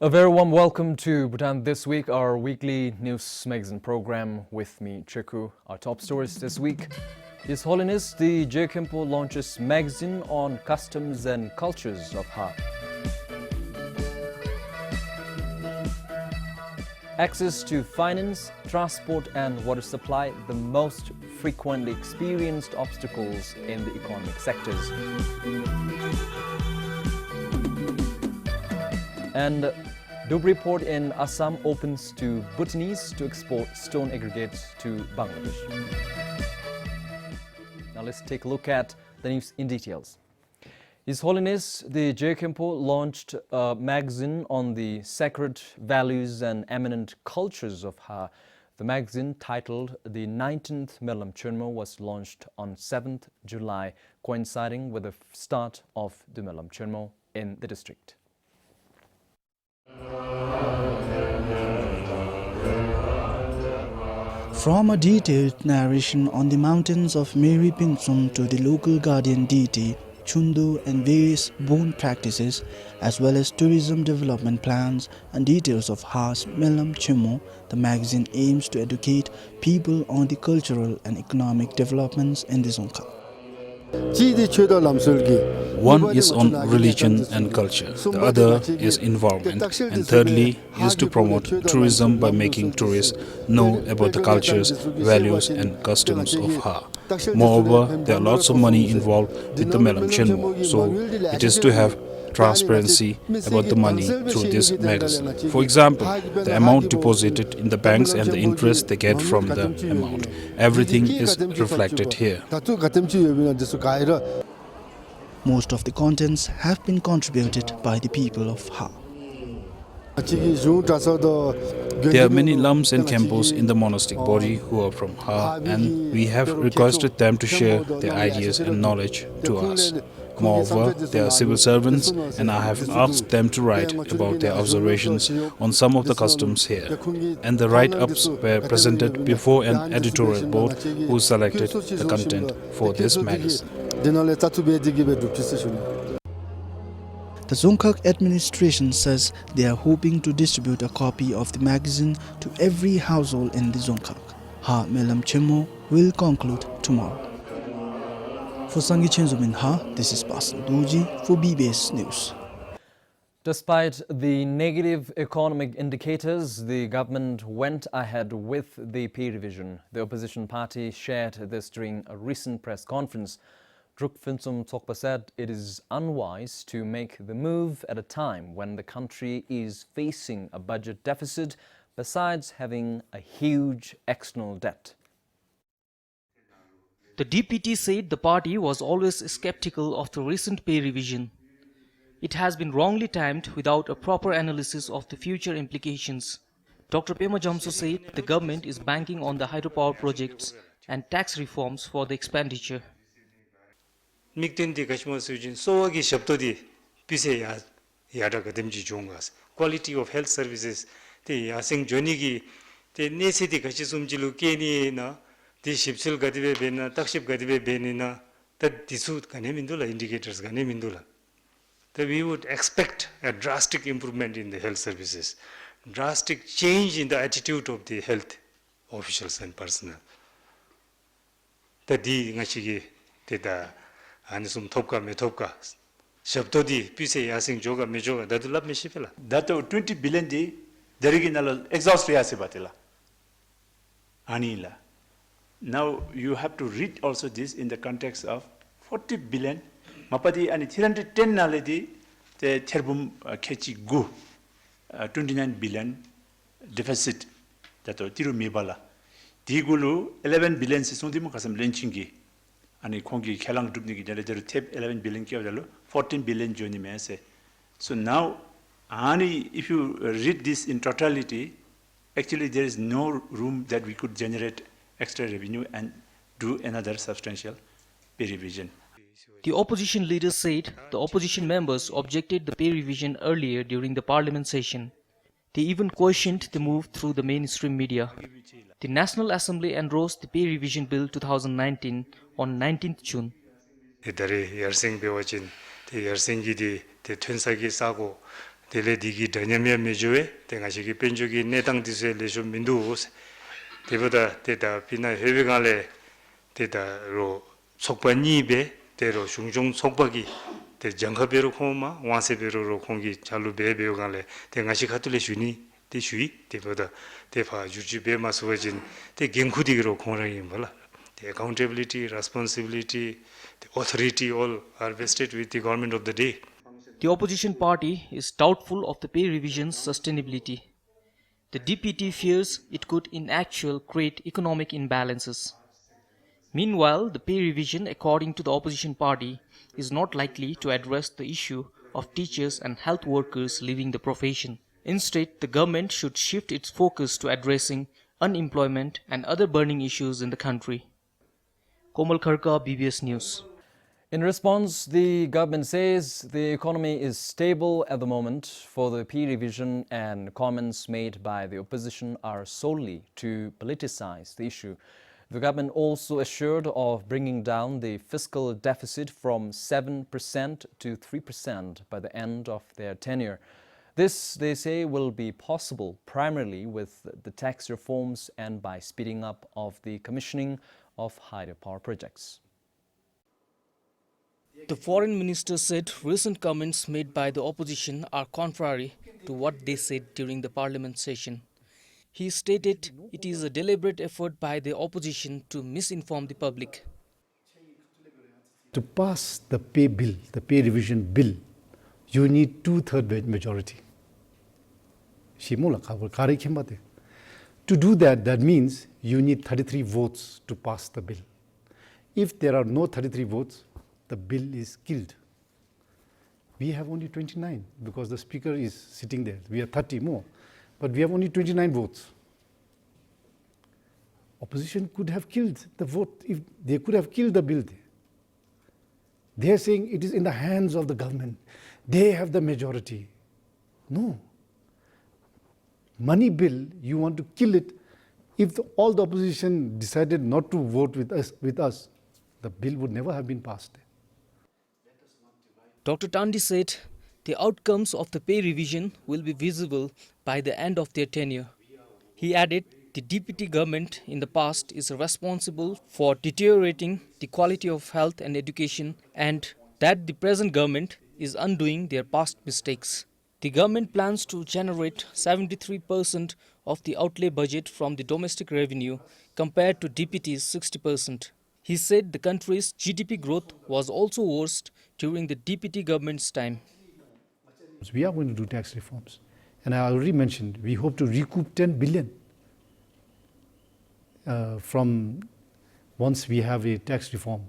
A very warm welcome to Bhutan This Week, our weekly news magazine program. With me, Chiku. Our top stories this week. His Holiness the J Khenpo launches magazine on customs and cultures of Ha. Access to finance, transport and water supply, the most frequently experienced obstacles in the economic sectors. And Dhubri port in Assam opens to Bhutanese to export stone aggregates to Bangladesh. Now let's take a look at the news in details. His Holiness the J Khenpo launched a magazine on the sacred values and eminent cultures of Ha. The magazine, titled The 19th Melam Chunmo, was launched on 7th July, coinciding with the start of the Melam Chunmo in the district. From a detailed narration on the mountains of Mary Pinsum to the local guardian deity, Chundu, and various bone practices, as well as tourism development plans and details of Ha's Melam Chimo, the magazine aims to educate people on the cultural and economic developments in the Dzongkhag. One is on religion and culture, the other is environment, and thirdly is to promote tourism by making tourists know about the cultures, values and customs of Ha. Moreover, there are lots of money involved with the Melam Chenmo, so it is to have transparency about the money through this magazine. For example, the amount deposited in the banks and the interest they get from the amount. Everything is reflected here. Most of the contents have been contributed by the people of Ha. There are many lams and kempos in the monastic body who are from Ha, and we have requested them to share their ideas and knowledge to us. Moreover, they are civil servants, and I have asked them to write about their observations on some of the customs here. And the write-ups were presented before an editorial board who selected the content for this magazine. The Dzongkhag administration says they are hoping to distribute a copy of the magazine to every household in the Dzongkhag. Ha Melam Chemo will conclude tomorrow. For Sangi Chenzumin Ha, this is Pasan Doji for BBS News. Despite the negative economic indicators, the government went ahead with the pay revision. The opposition party shared this during a recent press conference. Druk Finsum Tokpa said it is unwise to make the move at a time when the country is facing a budget deficit, besides having a huge external debt. The DPT said the party was always skeptical of the recent pay revision. It has been wrongly timed without a proper analysis of the future implications. Dr. Pema Jamsu said the government is banking on the hydropower projects and tax reforms for the expenditure. Quality of health services, the asing jonigi, the necessity kachizumjilu keni na, the shipsil gadive bena, takship gadive benina, that disut kanemindula indicators kanemindula. That we would expect a drastic improvement in the health services, drastic change in the attitude of the health officials and personnel. That the ngachigi, the anisum topka metopka. Shabdodi, Pise Yasing Joga Mejoga, that love me shipela. That 20 billion di original exhaust batila. Anila. Now you have to read also this in the context of 40 billion. Mapadi and 310 naledi the terbum kechi gu 29 billion deficit that tiru mebala digulu 11 billion si sundi mo kasam lenchingi ani kongi khelang dubni gi jale jare tep 11 billion ki jalo 14 billion joni mese. So now ani if you read this in totality, actually there is no room that we could generate extra revenue and do another substantial pay revision. The opposition leader said the opposition members objected the pay revision earlier during the parliament session. They even questioned the move through the mainstream media. The National Assembly endorsed the pay revision bill 2019 on 19th June. Dare yarsing bewachin the yarsingi the twensagi sago the ledigi danyamia mejoe the ngashiki penjogi netang dise leshum minduos devoda the pina hevegale the ro sokpanibe the ro shungjong sokbagi the janghaberu khoma wanseberu ro khongi chalu bebeogale the ngashikatule shuni the shui devoda the fa juju be maswajin the genkhudi khonrangi bala. The accountability, responsibility, the authority all are vested with the government of the day. The opposition party is doubtful of the pay revision's sustainability. The DPT fears it could in actual create economic imbalances. Meanwhile, the pay revision, according to the opposition party, is not likely to address the issue of teachers and health workers leaving the profession. Instead, the government should shift its focus to addressing unemployment and other burning issues in the country. Komal Kharka, BBS News. In response, the government says the economy is stable at the moment for the pay revision, and comments made by the opposition are solely to politicize the issue. The government also assured of bringing down the fiscal deficit from 7% to 3% by the end of their tenure. This, they say, will be possible primarily with the tax reforms and by speeding up of the commissioning of hydropower projects. The foreign minister said recent comments made by the opposition are contrary to what they said during the parliament session. He stated it is a deliberate effort by the opposition to misinform the public. To pass the pay bill, the pay revision bill, you need 2/3 majority. To do that, that means you need 33 votes to pass the bill. If there are no 33 votes, the bill is killed. We have only 29 because the speaker is sitting there. We have 30 more, but we have only 29 votes. Opposition could have killed the vote, if they could have killed the bill. They are saying it is in the hands of the government. They have the majority. No. Money bill, you want to kill it. If all the opposition decided not to vote with us, the bill would never have been passed. Dr. Tandi said the outcomes of the pay revision will be visible by the end of their tenure. He added the DPT government in the past is responsible for deteriorating the quality of health and education, and that the present government is undoing their past mistakes. The government plans to generate 73% of the outlay budget from the domestic revenue compared to DPT's 60%. He said the country's GDP growth was also worst during the DPT government's time. We are going to do tax reforms. And I already mentioned, we hope to recoup 10 billion from once we have a tax reform,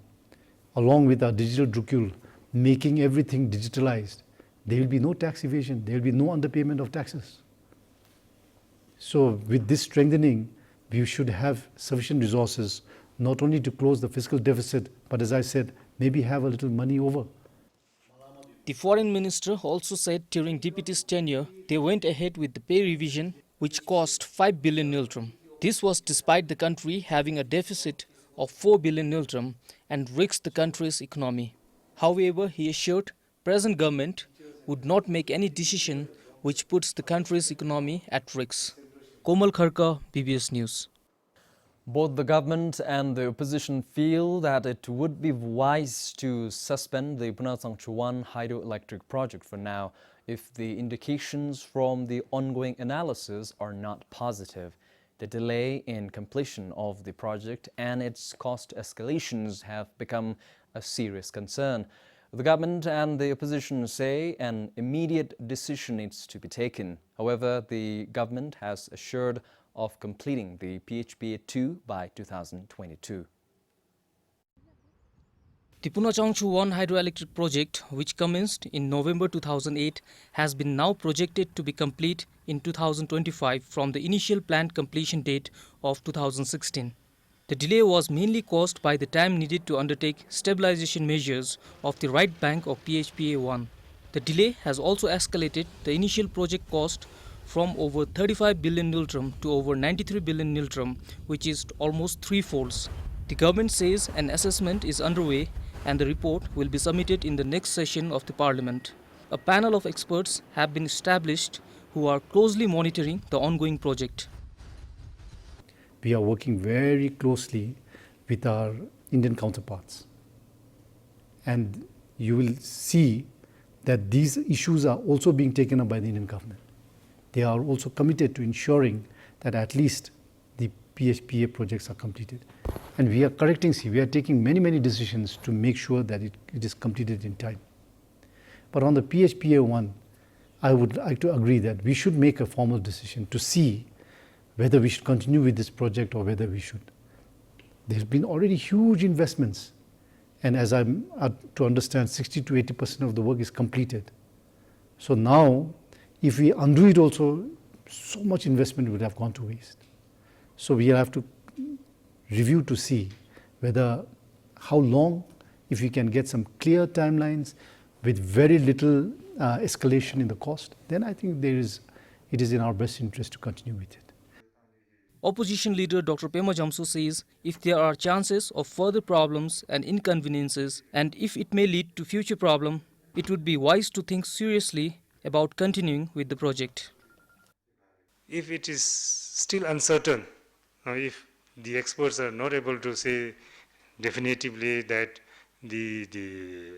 along with our digital drukul, making everything digitalized. There will be no tax evasion, there will be no underpayment of taxes. So with this strengthening, we should have sufficient resources, not only to close the fiscal deficit, but as I said, maybe have a little money over. The foreign minister also said during DPT's tenure, they went ahead with the pay revision, which cost 5 billion niltrum. This was despite the country having a deficit of 4 billion niltrum and risked the country's economy. However, he assured present government would not make any decision which puts the country's economy at risk. Komal Kharka, BBS News. Both the government and the opposition feel that it would be wise to suspend the Punasangchuan hydroelectric project for now if the indications from the ongoing analysis are not positive. The delay in completion of the project and its cost escalations have become a serious concern. The government and the opposition say an immediate decision needs to be taken. However, the government has assured of completing the PHPA-2 by 2022. The Punachangchu 1 hydroelectric project, which commenced in November 2008, has been now projected to be complete in 2025 from the initial planned completion date of 2016. The delay was mainly caused by the time needed to undertake stabilization measures of the right bank of PHPA-1. The delay has also escalated the initial project cost from over 35 billion niltrum to over 93 billion niltrum, which is almost threefolds. The government says an assessment is underway and the report will be submitted in the next session of the parliament. A panel of experts have been established who are closely monitoring the ongoing project. We are working very closely with our Indian counterparts. And you will see that these issues are also being taken up by the Indian government. They are also committed to ensuring that at least the PHPA projects are completed. And we are we are taking many decisions to make sure that it is completed in time. But on the PHPA-1, I would like to agree that we should make a formal decision to see whether we should continue with this project or whether we should. There's been already huge investments, and as I'm to understand, 60 to 80% of the work is completed. So now, if we undo it also, so much investment would have gone to waste. So we have to review to see whether how long, if we can get some clear timelines with very little escalation in the cost, then I think it is in our best interest to continue with it. Opposition leader Dr. Pema Jamsu says if there are chances of further problems and inconveniences, and if it may lead to future problems, it would be wise to think seriously about continuing with the project. If it is still uncertain, if the experts are not able to say definitively that the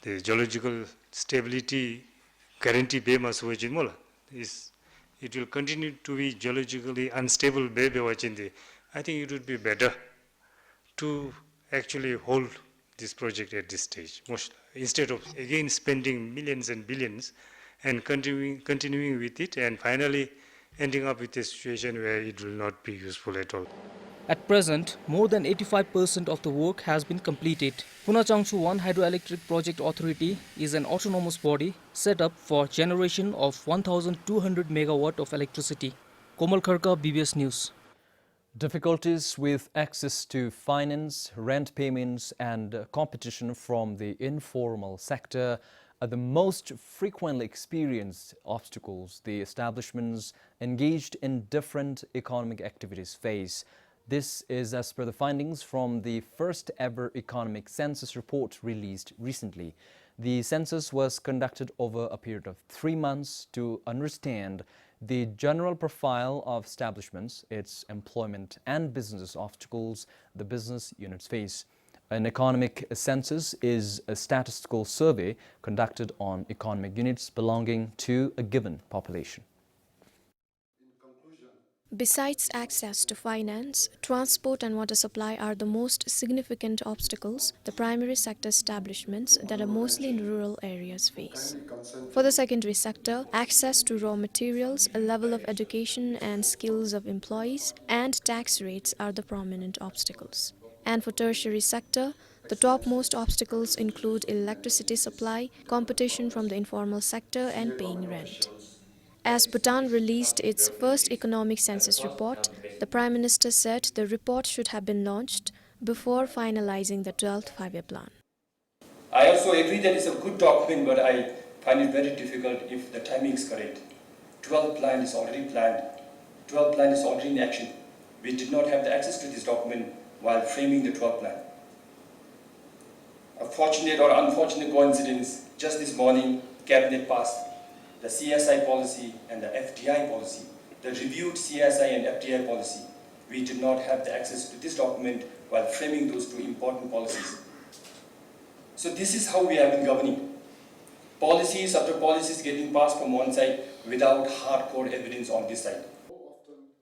geological stability guarantee be mas is it will continue to be geologically unstable. I think it would be better to actually hold this project at this stage, instead of again spending millions and billions and continuing with it and finally ending up with a situation where it will not be useful at all. At present, more than 85% of the work has been completed. Punachangchu 1 Hydroelectric Project Authority is an autonomous body set up for generation of 1,200 megawatt of electricity. Komal Kharka, BBS News. Difficulties with access to finance, rent payments and competition from the informal sector are the most frequently experienced obstacles the establishments engaged in different economic activities face. This is as per the findings from the first ever economic census report released recently. The census was conducted over a period of 3 months to understand the general profile of establishments, its employment and business obstacles the business units face. An economic census is a statistical survey conducted on economic units belonging to a given population. Besides access to finance, transport and water supply are the most significant obstacles the primary sector establishments that are mostly in rural areas face. For the secondary sector, access to raw materials, a level of education and skills of employees, and tax rates are the prominent obstacles. And for tertiary sector, the topmost obstacles include electricity supply, competition from the informal sector, and paying rent. As Bhutan released its first economic census report, the Prime Minister said the report should have been launched before finalizing the 12th five-year plan. I also agree that it's a good document, but I find it very difficult if the timing is correct. 12th plan is already planned. 12th plan is already in action. We did not have the access to this document while framing the 12th plan. A fortunate or unfortunate coincidence, just this morning, Cabinet passed the CSI policy and the FDI policy, the reviewed CSI and FDI policy. We did not have the access to this document while framing those two important policies. So this is how we have been governing. Policies after policies getting passed from one side without hardcore evidence on this side.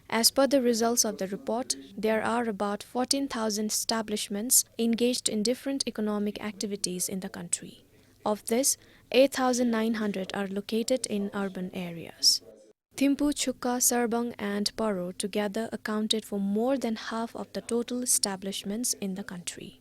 As per the results of the report, there are about 14,000 establishments engaged in different economic activities in the country. Of this, 8,900 are located in urban areas. Thimphu, Chukka, Sarbang and Paro together accounted for more than half of the total establishments in the country.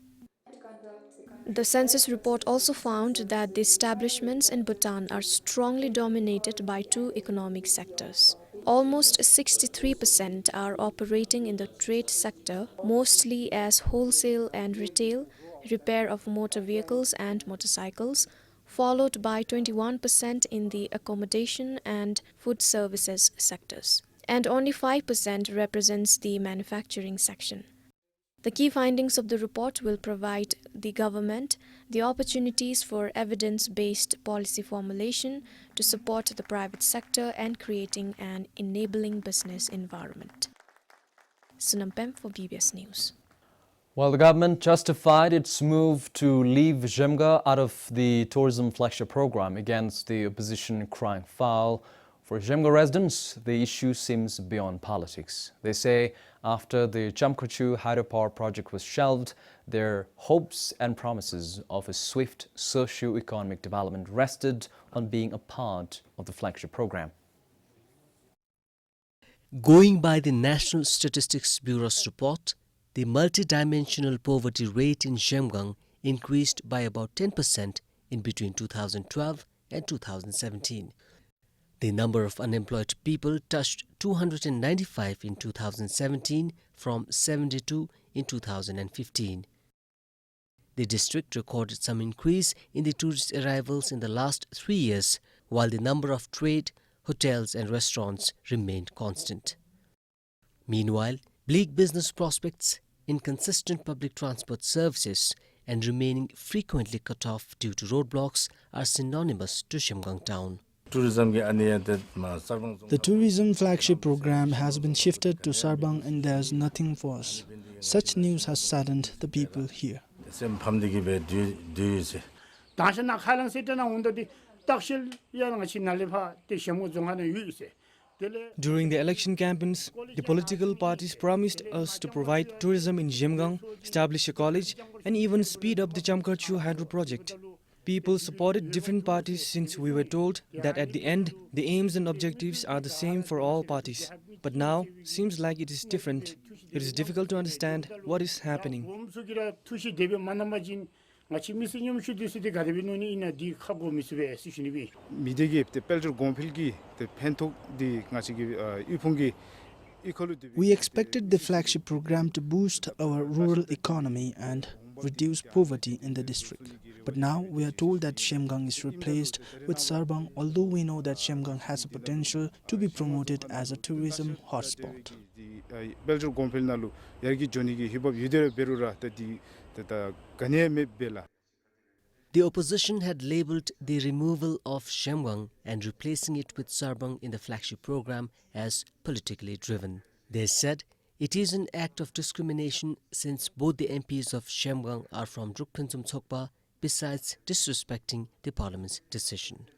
The census report also found that the establishments in Bhutan are strongly dominated by two economic sectors. Almost 63% are operating in the trade sector, mostly as wholesale and retail, repair of motor vehicles and motorcycles, followed by 21% in the accommodation and food services sectors, and only 5% represents the manufacturing section. The key findings of the report will provide the government the opportunities for evidence-based policy formulation to support the private sector and creating an enabling business environment. Sunam Pem for BBS News. While the government justified its move to leave Jemga out of the tourism flagship program against the opposition crying foul, for Jemga residents, the issue seems beyond politics. They say after the Chamkachu hydropower project was shelved, their hopes and promises of a swift socio-economic development rested on being a part of the flagship program. Going by the National Statistics Bureau's report, the multidimensional poverty rate in Jemgang increased by about 10% in between 2012 and 2017. The number of unemployed people touched 295 in 2017 from 72 in 2015. The district recorded some increase in the tourist arrivals in the last 3 years, while the number of trade, hotels and restaurants remained constant. Meanwhile, bleak business prospects, inconsistent public transport services and remaining frequently cut off due to roadblocks are synonymous to Jemgang town. The tourism flagship program has been shifted to Sarbang and there's nothing for us. Such news has saddened the people here. During the election campaigns, the political parties promised us to provide tourism in Jemgang, establish a college, and even speed up the Chamkachu hydro project. People supported different parties since we were told that at the end, the aims and objectives are the same for all parties. But now, seems like it is different. It is difficult to understand what is happening. We expected the flagship program to boost our rural economy and reduce poverty in the district. But now we are told that Jemgang is replaced with Sarbang, although we know that Jemgang has a potential to be promoted as a tourism hotspot. The opposition had labelled the removal of Jemgang and replacing it with Sarbang in the flagship program as politically driven. They said it is an act of discrimination since both the MPs of Jemgang are from Drukphensum Tsokpa, besides disrespecting the parliament's decision.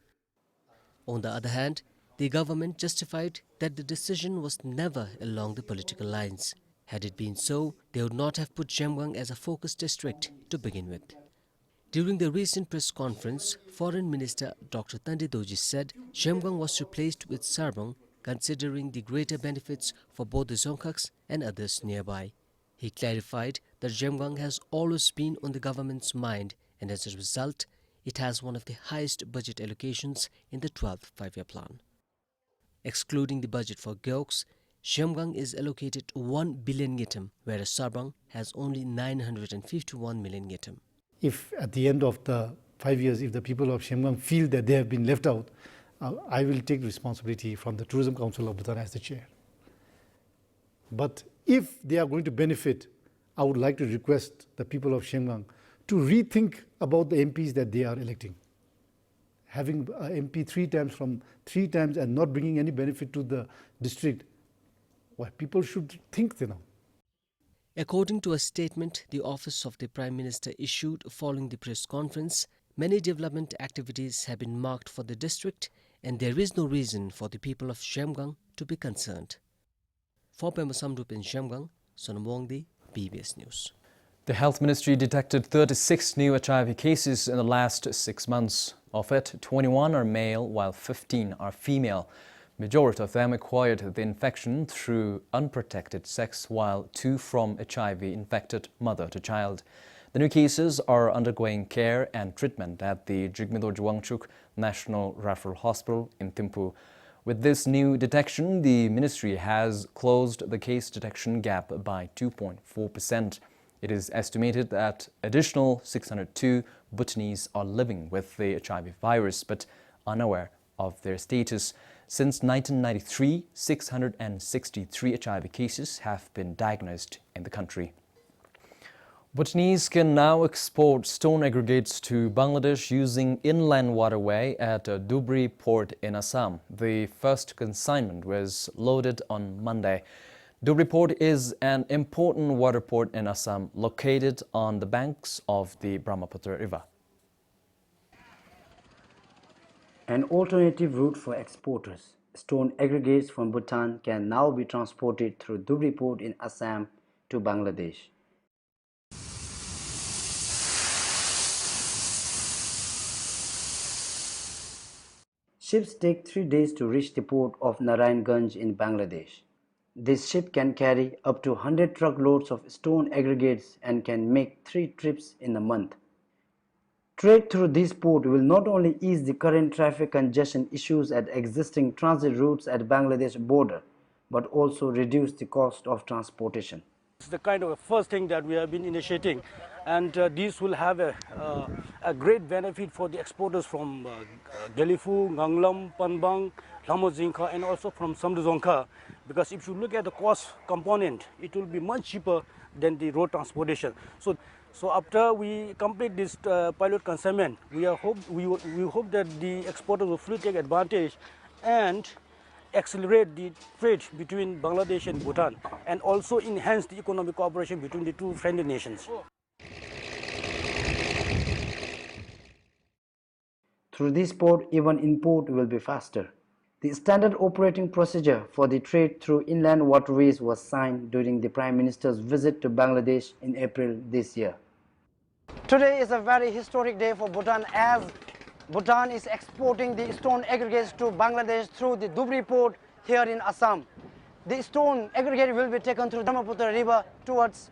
On the other hand, the government justified that the decision was never along the political lines. Had it been so, they would not have put Jemgang as a focus district to begin with. During the recent press conference, Foreign Minister Dr. Tande Doji said Jemgang was replaced with Sarbang, considering the greater benefits for both the Dzongkhaks and others nearby. He clarified that Jemgang has always been on the government's mind, and as a result, it has one of the highest budget allocations in the 12th five-year plan. Excluding the budget for Gyeoks, Jemgang is allocated 1 billion ngitam, whereas Sarbang has only 951 million ngitam. If at the end of the 5 years, if the people of Jemgang feel that they have been left out, I will take responsibility from the Tourism Council of Bhutan as the chair. But if they are going to benefit, I would like to request the people of Jemgang to rethink about the MPs that they are electing. Having an MP 3 times from 3 times and not bringing any benefit to the district, well, people should think, According to a statement the Office of the Prime Minister issued following the press conference, many development activities have been marked for the district and there is no reason for the people of Jemgang to be concerned. For Pema Samrup in Jamgang, Sonamwongdi, PBS News. The Health Ministry detected 36 new HIV cases in the last 6 months. Of it, 21 are male while 15 are female. Majority of them acquired the infection through unprotected sex, while 2 from HIV-infected mother to child. The new cases are undergoing care and treatment at the Jigmedor Jwangchuk National Referral Hospital in Thimphu. With this new detection, the ministry has closed the case detection gap by 2.4%. It is estimated that additional 602 Bhutanese are living with the HIV virus but unaware of their status. Since 1993, 663 HIV cases have been diagnosed in the country. Bhutanese can now export stone aggregates to Bangladesh using inland waterway at Dhubri port in Assam. The first consignment was loaded on Monday. Dhubri port is an important water port in Assam, located on the banks of the Brahmaputra River. An alternative route for exporters. Stone aggregates from Bhutan can now be transported through Dhubri port in Assam to Bangladesh. Ships take 3 days to reach the port of Narayanganj in Bangladesh. This ship can carry up to 100 truckloads of stone aggregates and can make 3 trips in a month. Trade through this port will not only ease the current traffic congestion issues at existing transit routes at Bangladesh border, but also reduce the cost of transportation. It's the kind of first thing that we have been initiating, and this will have a great benefit for the exporters from Gelifu, Nganglam, Panbang, Lamojingka, and also from Samduzongka, because if you look at the cost component, it will be much cheaper than the road transportation. So after we complete this pilot consignment, we hope that the exporters will fully take advantage and accelerate the trade between Bangladesh and Bhutan, and also enhance the economic cooperation between the two friendly nations. Through this port, even import will be faster. The standard operating procedure for the trade through inland waterways was signed during the Prime Minister's visit to Bangladesh in April this year. Today is a very historic day for Bhutan, as Bhutan is exporting the stone aggregates to Bangladesh through the Dhubri port here in Assam. The stone aggregate will be taken through the Brahmaputra River towards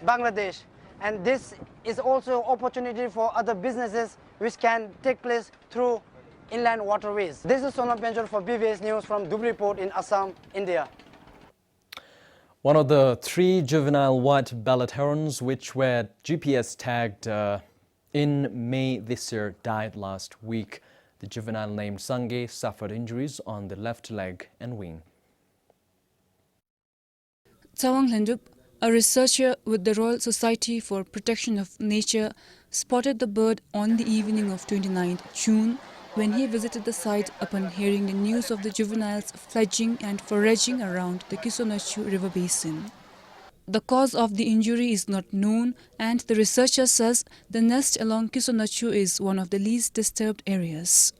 Bangladesh, and this is also an opportunity for other businesses which can take place through inland waterways. This is Sonam Penjol for BVS News from Dhubri port in Assam, India. One of the 3 juvenile white-bellied herons which were GPS tagged in May this year died last week. The juvenile named Sange suffered injuries on the left leg and wing. Tsawang Lendup, a researcher with the Royal Society for Protection of Nature, spotted the bird on the evening of 29th June when he visited the site upon hearing the news of the juveniles fledging and foraging around the Kisonachu River basin. The cause of the injury is not known, and the researcher says the nest along Kisonachu is one of the least disturbed areas.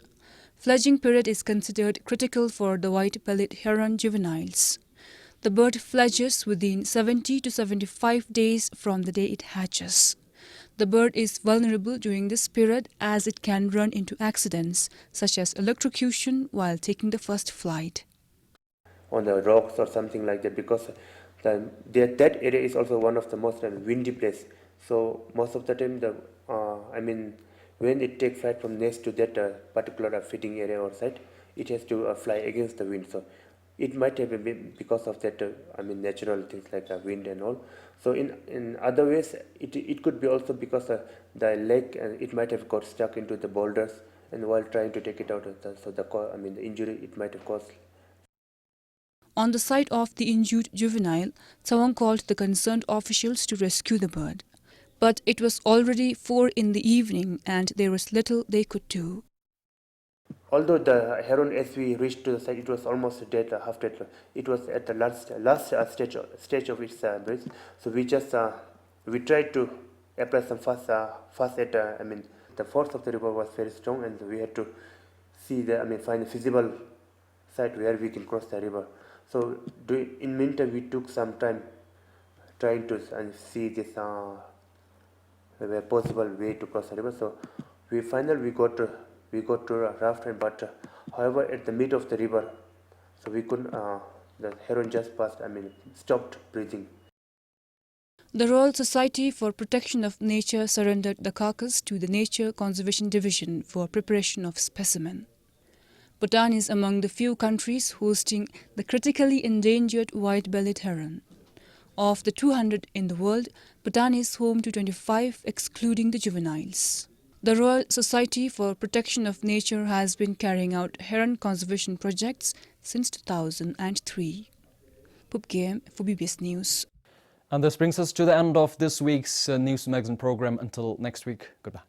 Fledging period is considered critical for the white-bellied heron juveniles. The bird fledges within 70 to 75 days from the day it hatches. The bird is vulnerable during this period as it can run into accidents such as electrocution while taking the first flight. On the rocks or something like that, because that area is also one of the most windy place. So most of the time, when it takes flight from nest to that particular feeding area or site, it has to fly against the wind. So it might have been because of that, natural things like wind and all. So in other ways, it could be also because the leg, it might have got stuck into the boulders, and while trying to take it out, the injury it might have caused. On the site of the injured juvenile, Tsawang called the concerned officials to rescue the bird. But it was already 4 in the evening and there was little they could do. Although the heron, as we reached to the site, it was almost dead, half dead. It was at the last stage of its breath. So we tried to apply some fast at. The force of the river was very strong, and we had to find a feasible site where we can cross the river. So in meantime, we took some time trying to see this a possible way to cross the river. So we got to a raft, but however at the mid of the river, so we couldn't. The heron just passed. Stopped breathing. The Royal Society for Protection of Nature surrendered the carcass to the Nature Conservation Division for preparation of specimen. Bhutan is among the few countries hosting the critically endangered white-bellied heron. Of the 200 in the world, Bhutan is home to 25, excluding the juveniles. The Royal Society for Protection of Nature has been carrying out heron conservation projects since 2003. Pup Game for BBS News. And this brings us to the end of this week's News Magazine program. Until next week, goodbye.